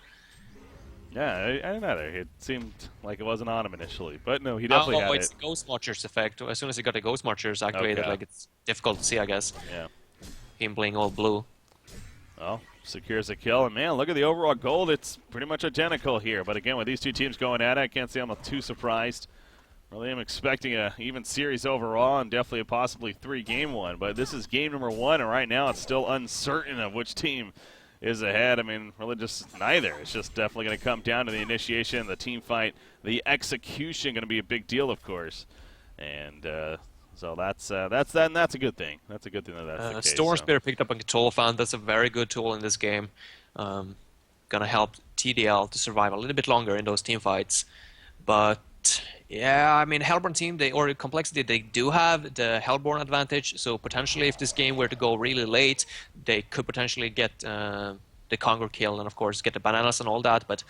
Yeah, I didn't either. It seemed like it wasn't on him initially, but no, he definitely had
it's
it.
the Ghost Marchers effect. As soon as he got the Ghost Marchers activated, like, it's difficult to see, I guess.
Yeah.
Him playing all blue.
Well, secures a kill, and man, look at the overall gold. It's pretty much identical here, but again, with these two teams going at it, I can't say I'm too surprised. Really am expecting a even series overall, and definitely a possibly 3-game one, but this is game number 1, and right now it's still uncertain of which team is ahead. I mean, really just neither. It's just definitely going to come down to the initiation, the team fight, the execution going to be a big deal, of course. And so that's a good thing. That's a good thing that's the case.
Storm Spear picked up on Control Fan. That's a very good tool in this game. Gonna help TDL to survive a little bit longer in those team fights. But yeah, I mean, Hellborn team, or Complexity, they do have the Hellborn advantage, so potentially if this game were to go really late, they could potentially get the Kongor kill and, of course, get the bananas and all that, but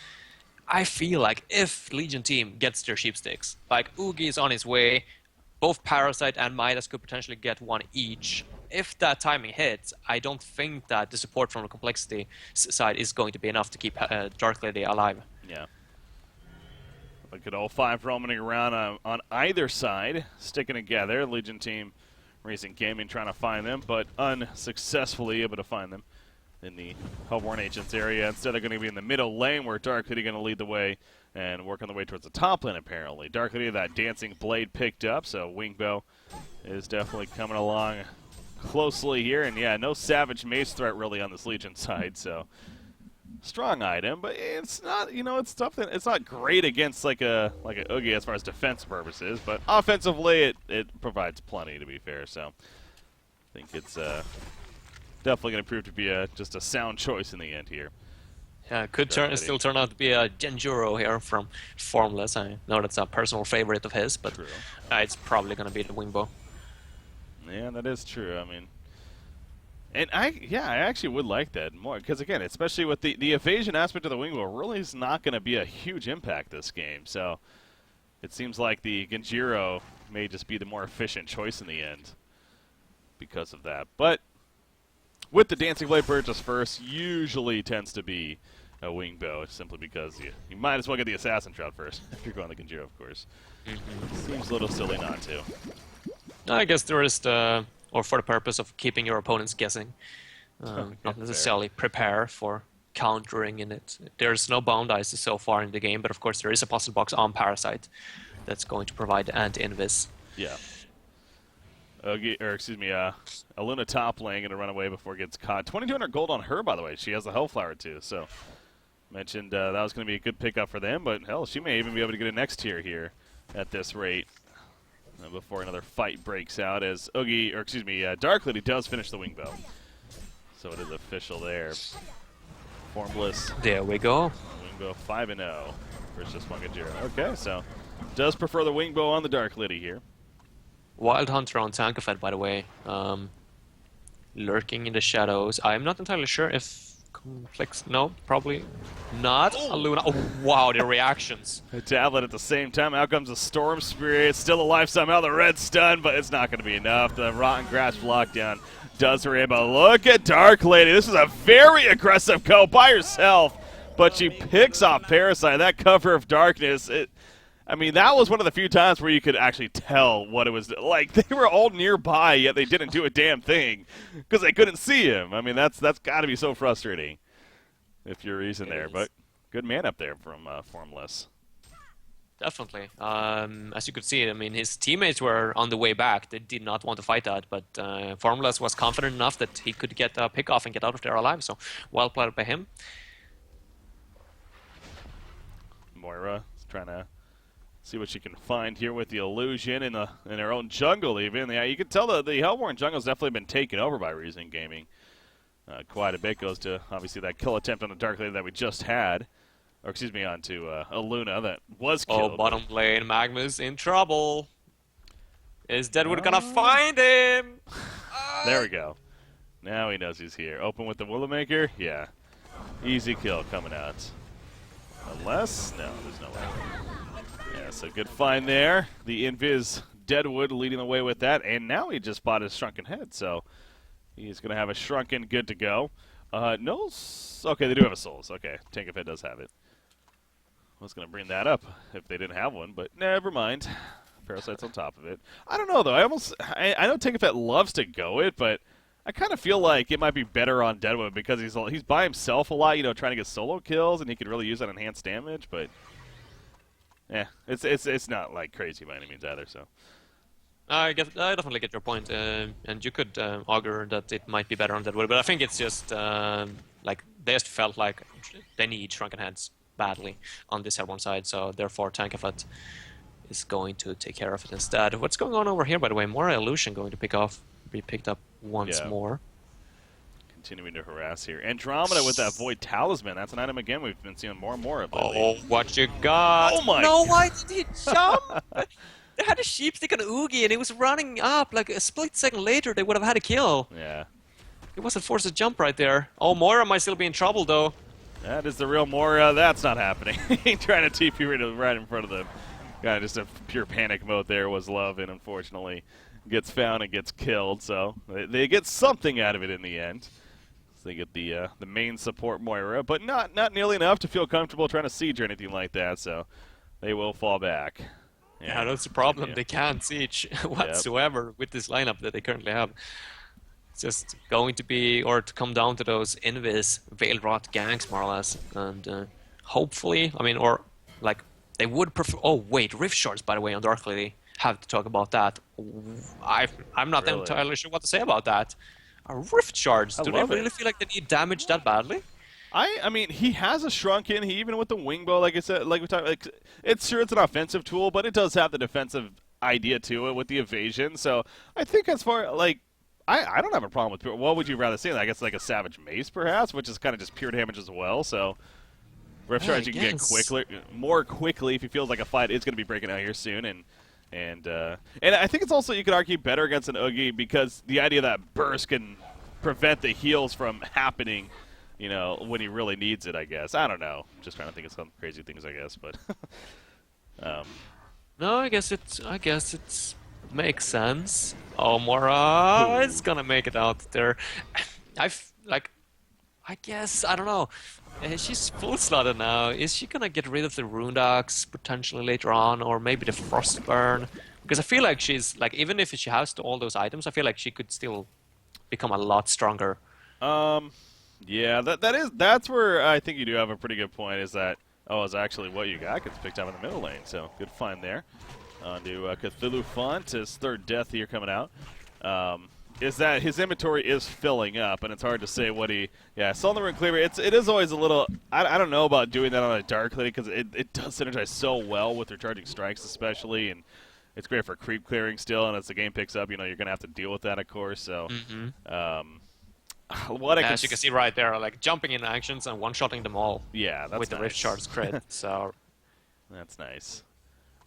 I feel like if Legion team gets their sheep sticks, like Oogie is on his way, both Parasite and Midas could potentially get one each. If that timing hits, I don't think that the support from the complexity side is going to be enough to keep Dark Lady alive.
Yeah. Look at all 5 roaming around on either side, sticking together. Legion team, Recent Gaming trying to find them, but unsuccessfully able to find them in the Hellborn Agents area. Instead, they're going to be in the middle lane where Dark Lady going to lead the way and work on the way towards the top lane, apparently. Dark Lady, that dancing blade picked up, so Wingbow is definitely coming along closely here. And yeah, no Savage Mace threat really on this Legion side, so strong item, but it's not, it's tough. It's not great against like a Oogie as far as defense purposes, but offensively it provides plenty, to be fair. So I think it's definitely going to prove to be just a sound choice in the end here.
Yeah, could still turn out to be a Genjuro here from Formless. I know that's a personal favorite of his, but it's probably going to be the Wingbow.
Yeah, that is true. I mean, and I actually would like that more, because again, especially with the evasion aspect of the Wingbow, really is not going to be a huge impact this game. So it seems like the Genjuro may just be the more efficient choice in the end because of that. But with the Dancing Blade purchase first, usually tends to be a Wingbow, simply because you might as well get the Assassin Shroud first if you're going the Genjuro, of course. Seems a little silly not to.
I guess there is or for the purpose of keeping your opponents guessing, not necessarily prepare for countering in it. There's no bound ices so far in the game, but of course there is a puzzle box on Parasite that's going to provide anti-invis.
Yeah. Aluna top lane going to run away before it gets caught. 2,200 gold on her, by the way. She has the Hellflower, too. So, mentioned that was going to be a good pickup for them, but hell, she may even be able to get a next tier here at this rate before another fight breaks out as Dark Lady does finish the Wingbow. So it is official there. Formless.
There we go.
Wingbow 5-0 versus Funkajiro. Okay, so does prefer the Wingbow on the Dark Lady here.
Wild Hunter on Tankafed, by the way. Lurking in the shadows. I'm not entirely sure if Complex... No, probably not. Aluna. Oh, wow, the reactions.
A tablet at the same time. Out comes a Storm Spirit. It's still alive somehow. The red stun, but it's not going to be enough. The Rotten Grasp lockdown does her in. But look at Dark Lady. This is a very aggressive go by herself, but she picks off Parasite. That cover of darkness, that was one of the few times where you could actually tell what it was like. They were all nearby, yet they didn't do a damn thing because they couldn't see him. That's got to be so frustrating if you're using there. But good man up there from Formless.
Definitely. As you could see, his teammates were on the way back. They did not want to fight that, but Formless was confident enough that he could get a pick off and get out of there alive. So well played by him.
Moira is trying to see what she can find here with the illusion in her own jungle even. Yeah, you can tell the Hellborn jungle's definitely been taken over by Reason Gaming. Quite a bit goes to, obviously, that kill attempt on the Dark Lady that we just had. Or, onto Aluna that was killed.
Oh, bottom lane, Magma's in trouble. Is Deadwood gonna find him?
There we go. Now he knows he's here. Open with the Willowmaker? Yeah. Easy kill coming out. Unless? No, there's no way. Yeah, so good find there. The Invis Deadwood leading the way with that, and now he just bought his Shrunken Head, so he's going to have a Shrunken good to go. No, okay, they do have a Souls. Okay, Tank of Head does have it. I was going to bring that up if they didn't have one, but never mind. Parasite's on top of it. I don't know, though. I know Tank of Head loves to go it, but I kind of feel like it might be better on Deadwood because he's by himself a lot, trying to get solo kills, and he could really use that enhanced damage, but yeah, it's not like crazy by any means either. So
I definitely get your point, and you could argue that it might be better on Deadwood, but I think it's just like they just felt like they need Shrunken Heads badly on this Hellborn side, so therefore Tankafet is going to take care of it instead. What's going on over here, by the way? More Illusion going to be picked up once more.
Continuing to harass here. Andromeda with that Void Talisman. That's an item, again, we've been seeing more and more of lately.
Oh, what you got?
Oh, my
No,
God.
why did he jump? They had a sheep stick on Oogie, and he was running up. Like a split second later, they would have had a kill.
Yeah.
He wasn't forced to jump right there. Oh, Moira might still be in trouble, though.
That is the real Moira. That's not happening. Trying to TP right in front of them. Guy just a pure panic mode there was Love, and unfortunately gets found and gets killed. So they get something out of it in the end. So they get the main support Moira, but not nearly enough to feel comfortable trying to siege or anything like that. So they will fall back.
Yeah, that's the problem. They can't siege whatsoever with this lineup that they currently have. It's just going to be, or to come down to those Invis Veil Rot ganks, more or less. And hopefully, I mean, or like, they would prefer. Oh, wait, Rift Shards, by the way, on Dark Lady. Have to talk about that. I'm not entirely sure what to say about that. Rift Shards, do they really feel like they need damage that badly?
I mean, he has a shrunken. He even with the wing bow, like I said, like we talked, like it's an offensive tool, but it does have the defensive idea to it with the evasion. So I think as far like I don't have a problem with. What would you rather see? I guess like a Savage Mace, perhaps, which is kind of just pure damage as well. So Rift Shards you can get more quickly if he feels like a fight is going to be breaking out here soon, and I think it's also you could argue better against an Oogie because the idea that burst can prevent the heals from happening. You know, when he really needs it, I guess. I don't know. Just trying to think of some crazy things, I guess. But
no, I guess it makes sense. Oh, Mora is gonna make it out there. I guess I don't know. She's full slotted now. Is she gonna get rid of the Rune Dogs potentially later on, or maybe the Frostburn? Because I feel like she's like even if she has all those items, I feel like she could still become a lot stronger.
Yeah, that's where I think you do have a pretty good point. Is that is actually what you got gets picked up in the middle lane. So good find there. On to Cthulhu Font, his third death here coming out. Is that his inventory is filling up, and it's hard to say what he. Yeah, Sullen Rune Cleaver. It is always a little. I don't know about doing that on a Dark Lady because it does synergize so well with recharging strikes, especially, and it's great for creep clearing still. And as the game picks up, you know you're gonna have to deal with that, of course. So.
As you can see right there, like jumping in actions and one-shotting them all.
Yeah, that's
with the Rift Shards crit. So
that's nice.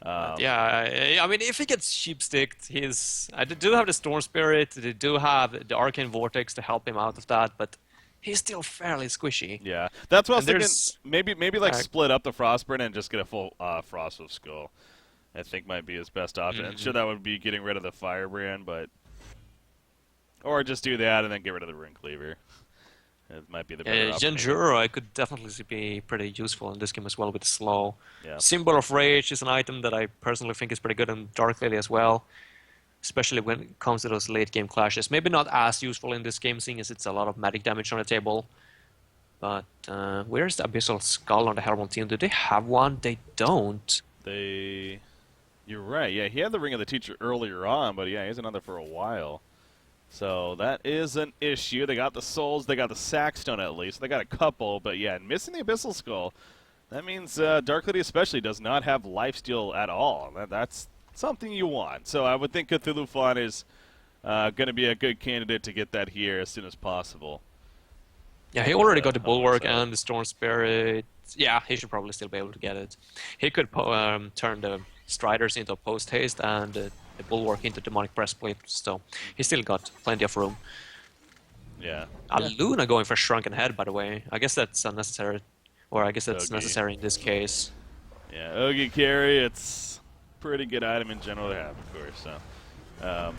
Yeah, I mean, if he gets sheep-sticked, they do have the Storm Spirit, they do have the Arcane Vortex to help him out of that, but he's still fairly squishy.
Yeah, that's what I was thinking. Maybe like split up the Frostburn and just get a full Frostwolf Skull. I think might be his best option. I'm sure that would be getting rid of the Firebrand, but. Or just do that and then get rid of the Rune Cleaver. It might be the better option.
Genjuro could definitely be pretty useful in this game as well with slow.
Yeah.
Symbol of Rage is an item that I personally think is pretty good in Dark Lady as well, especially when it comes to those late game clashes. Maybe not as useful in this game, seeing as it's a lot of magic damage on the table. But where's the Abyssal Skull on the Hellbourne team? Do they have one? They don't.
You're right. Yeah, he had the Ring of the Teacher earlier on, but yeah, he hasn't had that for a while. So that is an issue. They got the Souls, they got the Sackstone at least. They got a couple, but yeah, missing the Abyssal Skull. That means Dark Lady especially does not have lifesteal at all. That's something you want. So I would think Cthulhu Font is going to be a good candidate to get that here as soon as possible.
Yeah, he already got the Bulwark and the Storm Spirit. Yeah, he should probably still be able to get it. He could turn the Striders into post-haste and the Bulwark into Demonic Breastplate, so he's still got plenty of room.
Yeah.
Luna going for Shrunken Head, by the way. I guess that's unnecessary. Or I guess that's necessary in this case.
Yeah, Oogie carry, it's a pretty good item in general to have, of course. So,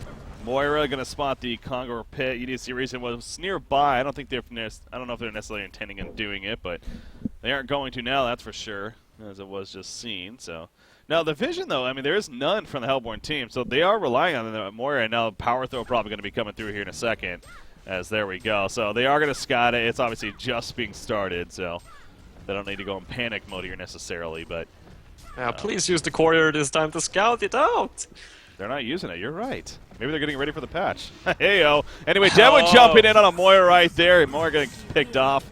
Moira going to spot the Congo Pit. EDC Reason was nearby. I don't know if they're necessarily intending on doing it, but they aren't going to now, that's for sure, as it was just seen. So. Now, the vision, though, I mean, there is none from the Hellbourne team, so they are relying on the Moira, and now Power Throw probably going to be coming through here in a second, as there we go. So they are going to scout it. It's obviously just being started, so they don't need to go in panic mode here necessarily, but...
please use the courier this time to scout it out!
They're not using it, you're right. Maybe they're getting ready for the patch. Hey-o. Anyway, Devin jumping in on a Moira right there, and Moira getting picked off.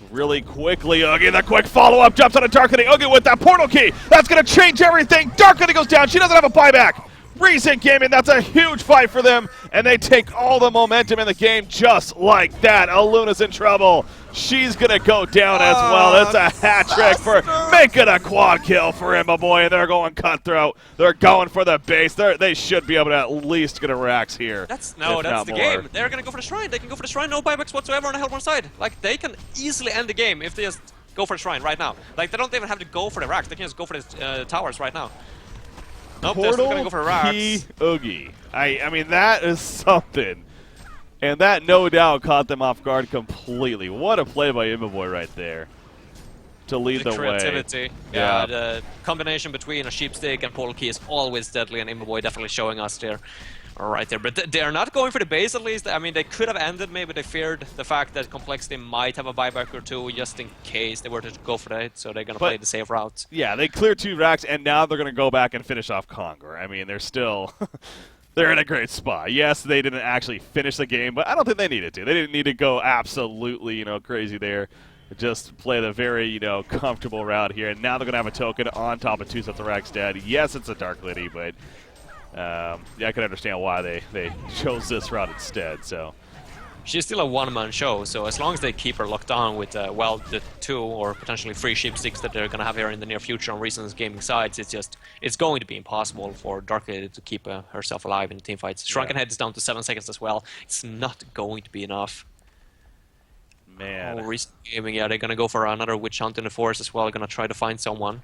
Really quickly, Oogie, the quick follow-up, jumps on a Dark Lady. Oogie with that portal key. That's going to change everything. Dark Lady goes down. She doesn't have a buyback. Reason Gaming, that's a huge fight for them, and they take all the momentum in the game just like that. Aluna's in trouble. She's going to go down as well. That's a hat trick for Make it a quad kill for Immoboy, and they're going cutthroat. They're going for the base. They should be able to at least get a Rax here.
That's the
more.
game. They're gonna go for the shrine. They can go for the shrine. No buybacks whatsoever on the Hellborn side. Like they can easily end the game if they just go for the shrine right now. Like they don't even have to go for the Rax. They can just go for the towers right now. Nope, they're still gonna go for Rax.
Oogie. I mean, that is something. And that no doubt caught them off guard completely. What a play by Immoboy right there to lead the
creativity.
way.
Yeah, the combination between a sheepstick and portal key is always deadly, and Immoboy definitely showing us there. Right there, but they're not going for the base at least. I mean, they could have ended. Maybe they feared the fact that Complexity might have a buyback or two just in case they were to go for that, so they're going to play the safe route.
Yeah, they cleared 2 racks, and now they're going to go back and finish off Conger. I mean, they're still... they're in a great spot. Yes, they didn't actually finish the game, but I don't think they needed to. They didn't need to go absolutely, crazy there. Just play the very, comfortable route here, and now they're going to have a token on top of 2 sets of racks dead. Yes, it's a Dark Lady, but... yeah, I can understand why they chose this route instead. So
she's still a one-man show, so as long as they keep her locked on with well, the 2 or potentially 3 sheepsticks that they're gonna have here in the near future on Reasons Gaming sides, it's going to be impossible for Dark Lady to keep herself alive in the team fights. Shrunken Head is down to 7 seconds as well. It's not going to be enough.
Man,
Reasons Gaming, yeah, they're gonna go for another witch hunt in the forest as well. They're gonna try to find someone,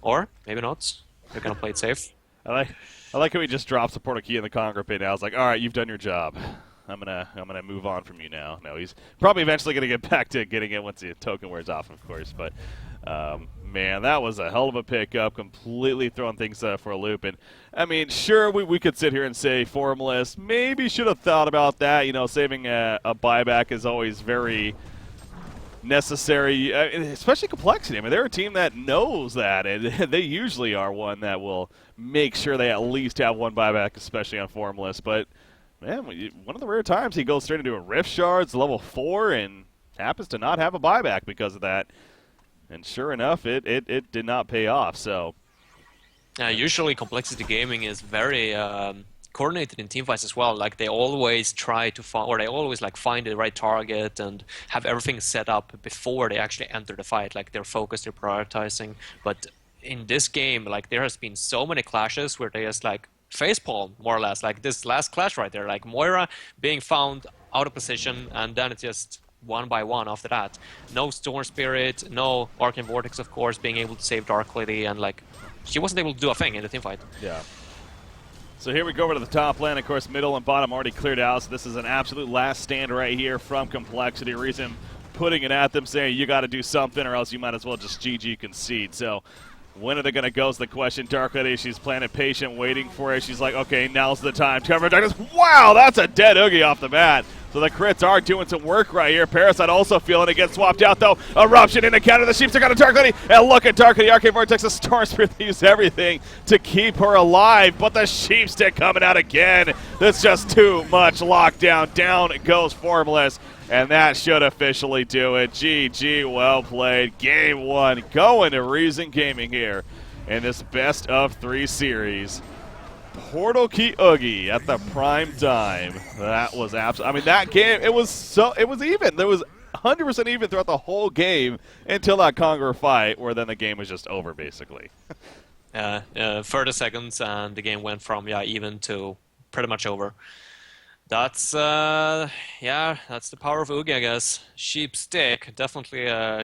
or maybe not. They're gonna play it safe.
I like how he just drops the portal key in the Conger pit now. It's like, all right, you've done your job. I'm gonna move on from you now. No, he's probably eventually gonna get back to getting it once the token wears off, of course. But man, that was a hell of a pickup. Completely throwing things for a loop. And I mean, sure, we could sit here and say Formless maybe should have thought about that. Saving a buyback is always very necessary, especially Complexity. I mean, they're a team that knows that, and they usually are one that will make sure they at least have 1 buyback, especially on Formless. But, man, one of the rare times he goes straight into a Rift Shards, level 4, and happens to not have a buyback because of that. And sure enough, it did not pay off, so...
usually Complexity Gaming is very... coordinated in teamfights as well. Like they always try to find, or they always find the right target and have everything set up before they actually enter the fight. Like they're focused, they're prioritizing. But in this game, there has been so many clashes where they just facepalm more or less. Like this last clash right there, like Moira being found out of position, and then it's just one by one after that. No Storm Spirit, no Arcane Vortex, of course, being able to save Dark Lady, and she wasn't able to do a thing in the teamfight.
Yeah. So here we go over to the top lane. Of course, middle and bottom already cleared out. So this is an absolute last stand right here from Complexity. Reason putting it at them, saying you got to do something or else you might as well just GG concede. So when are they going to go is the question. Dark Lady, she's playing it patient, waiting for it. She's like, okay, now's the time. Cover darkness. Wow, that's a dead Oogie off the bat. So the crits are doing some work right here. Parasite also feeling it. Gets swapped out, though. Eruption in the counter. The Sheepstick got a Dark Lady. And look at Dark Lady. Arcane Vortex, a Storm Spirit. They use everything to keep her alive. But the Sheepstick coming out again. That's just too much lockdown. Down goes Formless. And that should officially do it. GG, well played. Game 1 going to Reason Gaming here in this best of 3 series. Portal Key Oogie at the prime time. That was absolutely. I mean, that game, it was even. There was 100% even throughout the whole game until that Conger fight, where then the game was just over, basically.
30 seconds, and the game went from even to pretty much over. That's that's the power of Oogie, I guess. Sheepstick, definitely